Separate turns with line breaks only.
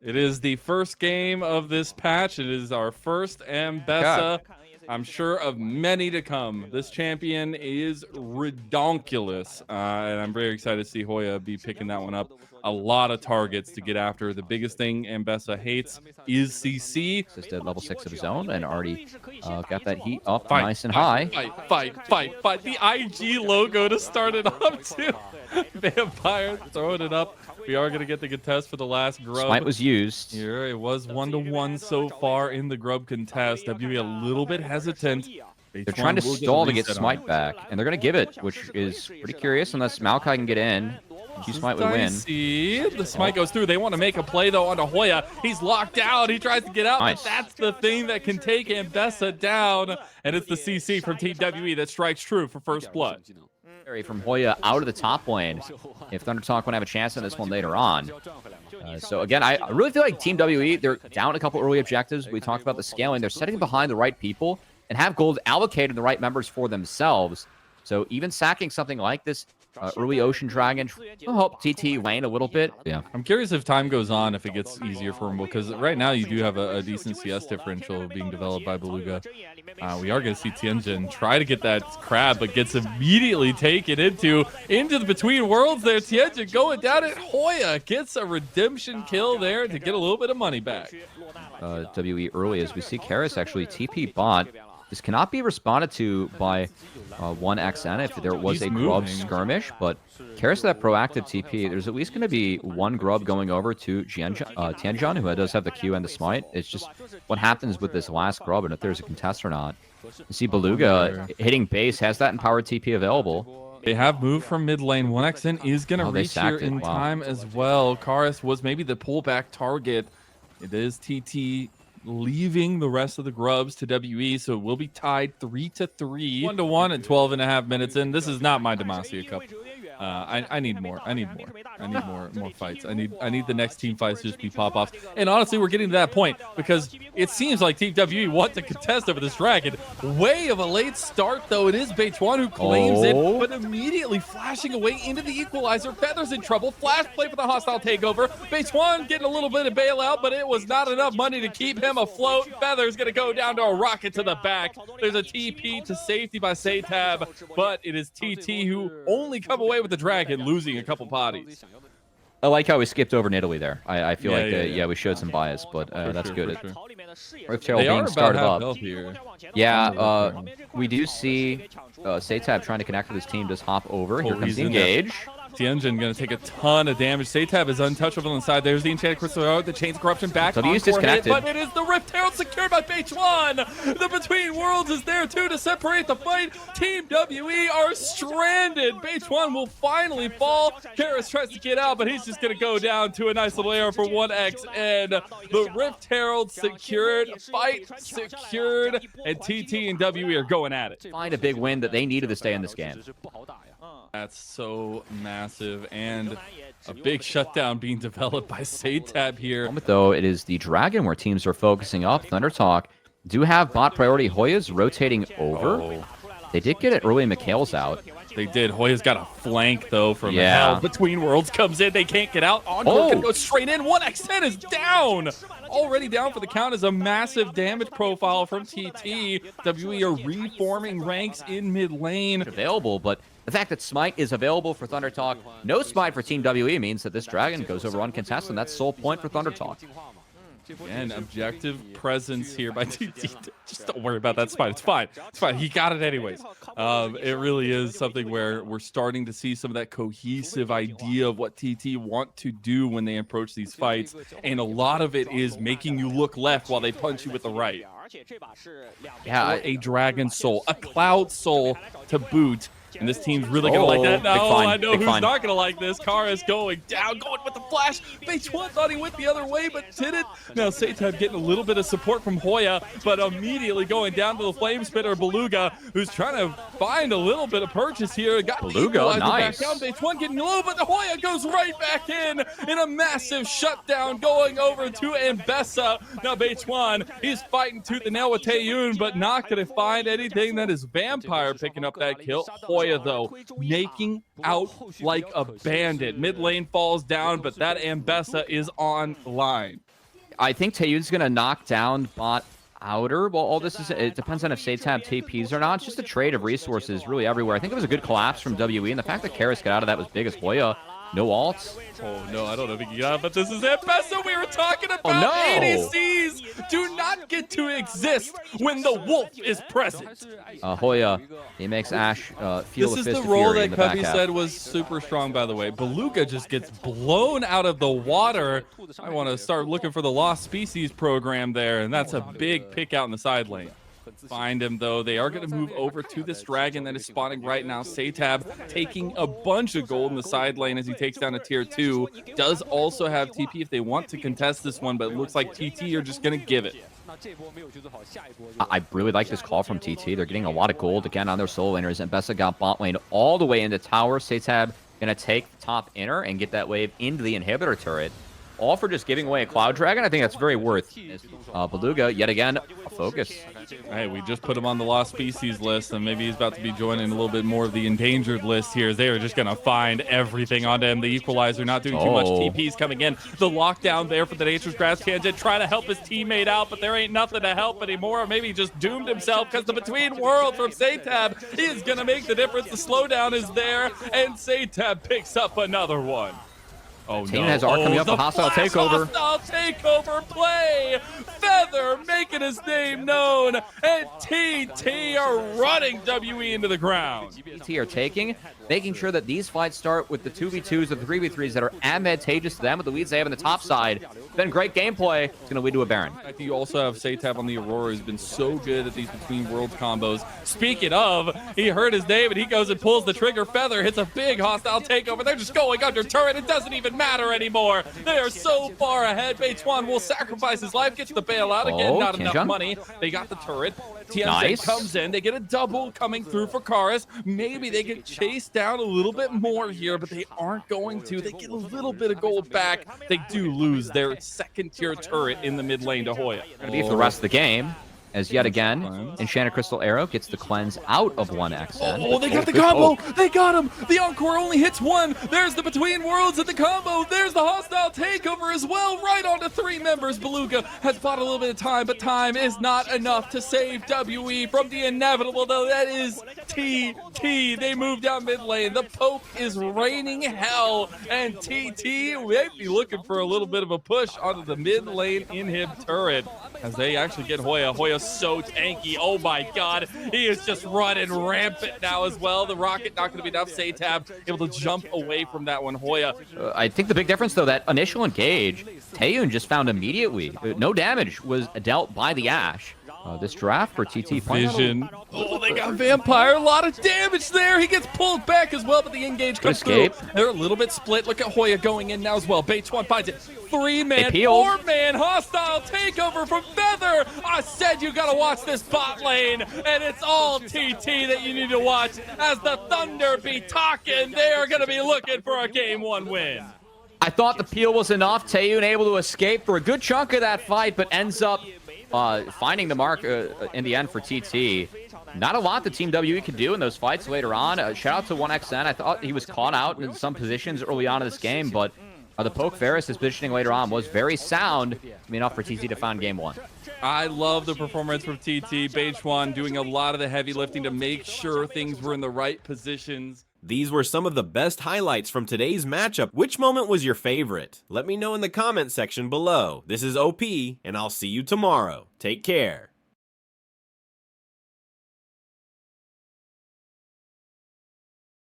It is the first game of this patch. It is our first Ambessa. I'm sure of many to come. This champion is redonkulous, and I'm very excited to see Hoya be picking that one up. A lot of targets to get after. The biggest thing Ambessa hates is CC.
Just at level 6 of his own and already got that heat up
Fight,
nice and high.
Fight. The IG logo to start it up, too. Vampire throwing it up. We are going to get the contest for the last grub.
Smite was used.
Here, it was 1-1 so far in the grub contest. WE a little bit hesitant.
They're trying to stall to get Smite back, and they're going to give it, which is pretty curious. Unless Maokai can get in, Smite would win.
The Smite goes through. They want to make a play, though, onto Hoya. He's locked out. He tries to get out, but that's the thing that can take Ambessa down. And it's the CC from Team WE that strikes true for first blood.
From Hoya out of the top lane. If Thunder Talk won't have a chance on this one later on. So again, I really feel like Team WE, they're down a couple early objectives. We talked about the scaling. They're setting behind the right people and have gold allocated the right members for themselves. So even sacking something like this early Ocean Dragon will help TT lane a little bit. Yeah,
I'm curious if time goes on, if it gets easier for him, because right now you do have a decent CS differential being developed by Beluga. We are going to see Tianjin try to get that crab, but gets immediately taken into the between worlds there. Tianjin going down at Hoya gets a redemption kill there to get a little bit of money back.
WE early, as we see Karis actually TP bot. This cannot be responded to by 1XN if there was a grub skirmish, but Karis that proactive TP, there's at least going to be one grub going over to Tianjin, who does have the Q and the Smite. It's just what happens with this last grub and if there's a contest or not. You see Beluga hitting base, has that empowered TP available.
They have moved from mid lane. 1XN is going to reach here in time as well. Karis was maybe the pullback target. It is TT leaving the rest of the grubs to WE, so it will be tied 3-3, 1-1 at 12.5 minutes in. This is not my Demacia Cup. I need more. I need more fights. I need the next team fights to just be pop-offs. And honestly, we're getting to that point because it seems like Team WE want to contest over this dragon. Way of a late start, though. It is Beichuan who claims it, but immediately flashing away into the equalizer. Feather's in trouble. Flash play for the hostile takeover. Beichuan getting a little bit of bailout, but it was not enough money to keep him afloat. Feather's going to go down to a rocket to the back. There's a TP to safety by Satab, but it is TT who only come away with the dragon, losing a couple potties.
I like how we skipped over in Italy there. I feel like we showed some bias, but that's good. Rift Herald being started up. Yeah, we do see Satab trying to connect with his team. Does hop over. Here comes the engage.
Tianjin going to take a ton of damage. Satab is untouchable on the side. There's the Enchanted Crystal, the Chains of Corruption back.
So he's disconnected.
But it is the Rift Herald secured by Beichuan. The Between Worlds is there too to separate the fight. Team WE are stranded. Beichuan will finally fall. Karis tries to get out, but he's just going to go down to a nice little arrow for 1X. And the Rift Herald secured, fight secured, and TT and WE are going at it.
Find a big win that they needed to stay in this game.
That's so massive, and a big shutdown being developed by Satab here.
Though it is the Dragon where teams are focusing up. Thunder Talk do have bot priority. Hoya's rotating over. They did get it early. Mikhail's out.
They did. Hoya's got a flank, though, from hell. Between Worlds comes in. They can't get out. Encore can go straight in. 1x10 is down. Already down for the count is a massive damage profile from TT. WE are reforming ranks in mid lane.
Available, but the fact that Smite is available for Thunder Talk, no Smite for Team WE means that this Dragon goes over uncontested, and that's sole point for Thunder Talk.
And objective presence here by TT. Just don't worry about that Smite. It's fine. It's fine. He got it anyways. It really is something where we're starting to see some of that cohesive idea of what TT want to do when they approach these fights. And a lot of it is making you look left while they punch you with the right. Yeah, a Dragon Soul, a Cloud Soul to boot. And this team's really going to like that. No, I know who's not going to like this. Karis going down, going with the flash. Beichuan thought he went the other way, but didn't. Now Satab getting a little bit of support from Hoya, but immediately going down to the Flame Spitter, Beluga, who's trying to find a little bit of purchase here. Got
Beluga, nice.
Back down. Beichuan getting low, but the Hoya goes right back in a massive shutdown going over to Ambessa. Now Beichuan, he's fighting tooth and nail with Taeyun, but not going to find anything. That is Vampire picking up that kill. Hoya, though, making out like a bandit. Mid lane falls down, but that Ambessa is online.
I think Taeyun's going to knock down bot outer. Well, all this is, it depends on if Satab TPs or not. It's just a trade of resources really everywhere. I think it was a good collapse from WE, and the fact that Karis got out of that was big as Hoya. No alts.
Oh, no, I don't know if he can get out, but this is Ambessa we were talking about.
Oh, no.
ADCs do not get to exist when the wolf is present.
Hoya, he makes Ash feel
this
the
is
fist
the role
of
that
fury
Cubby said was super strong, by the way. Beluga just gets blown out of the water. I want to start looking for the Lost Species program there, and that's a big pick out in the side lane. Find him, though. They are going to move over to this dragon that is spawning right now. Satab taking a bunch of gold in the side lane as he takes down a tier 2. Does also have TP if they want to contest this one, but it looks like TT are just going to give it.
I really like this call from TT. They're getting a lot of gold again on their solo laners, and Bessa got bot lane all the way into tower. Satab going to take the top inner and get that wave into the inhibitor turret. All for just giving away a Cloud Dragon. I think that's very worth. Beluga, yet again, a focus.
Hey, we just put him on the Lost Species list, and maybe he's about to be joining a little bit more of the endangered list here. They are just going to find everything onto him. The Equalizer not doing too much. TP's coming in. The lockdown there for the Nature's Grasp Tangent, trying to help his teammate out, but there ain't nothing to help anymore. Or maybe he just doomed himself because the Between Worlds from Satab is going to make the difference. The slowdown is there, and Satab picks up another one. Oh,
Team has R coming up, a hostile takeover.
Hostile takeover play. Feather making his name known, and TT are running WE into the ground.
TT are making sure that these fights start with the 2v2s and 3v3s that are advantageous to them with the leads they have on the top side. Then great gameplay. It's going to lead to a Baron.
I think you also have Satab on the Aurora, who's been so good at these Between Worlds combos. Speaking of, he heard his name and he goes and pulls the trigger. Feather hits a big hostile takeover. They're just going under turret. It doesn't even matter anymore. They are so far ahead. Beituan will sacrifice his life, gets the bailout again. Not enough money. They got the turret. TMZ comes in. They get a double coming through for Karis. Maybe they get chased down a little bit more here, but they aren't going to. They get a little bit of gold back. They do lose their second tier turret in the mid lane to Hoya.
Going to be for the rest of the game. As yet again, Enchanted Crystal Arrow gets the cleanse out of 1XN.
Oh, they got the combo! They got him! The Encore only hits one! There's the Between Worlds at the combo! There's the hostile takeover as well! Right onto 3 members! Beluga has bought a little bit of time, but time is not enough to save WE from the inevitable, though. That is TT. They move down mid lane. The poke is raining hell, and TT may be looking for a little bit of a push onto the mid lane inhib turret as they actually get Hoya. Hoya's so tanky. Oh my god. He is just running rampant now as well. The rocket not going to be enough. Satab able to jump away from that one. Hoya.
I think the big difference, though, that initial engage, Taeyun just found immediately. No damage was dealt by the Ashe. This draft for TT
Vision. Oh, they got Vampire. A lot of damage there. He gets pulled back as well, but the engage comes through. They're a little bit split. Look at Hoya going in now as well. Beituan finds it. 3-man, 4-man hostile takeover from Feather. I said you got to watch this bot lane, and it's all TT that you need to watch as the Thunder be talking. They are going to be looking for a Game 1 win.
I thought the peel was enough. Taeyun able to escape for a good chunk of that fight, but ends up finding the mark in the end for TT. Not a lot the Team WE could do in those fights later on. Shout out to 1XN. I thought he was caught out in some positions early on in this game, but the poke Varus, his positioning later on was very sound. Enough for TT to find Game 1.
I love the performance from TT. Beituan doing a lot of the heavy lifting to make sure things were in the right positions.
These were some of the best highlights from today's matchup. Which moment was your favorite? Let me know in the comment section below. This is OP, and I'll see you tomorrow. Take care.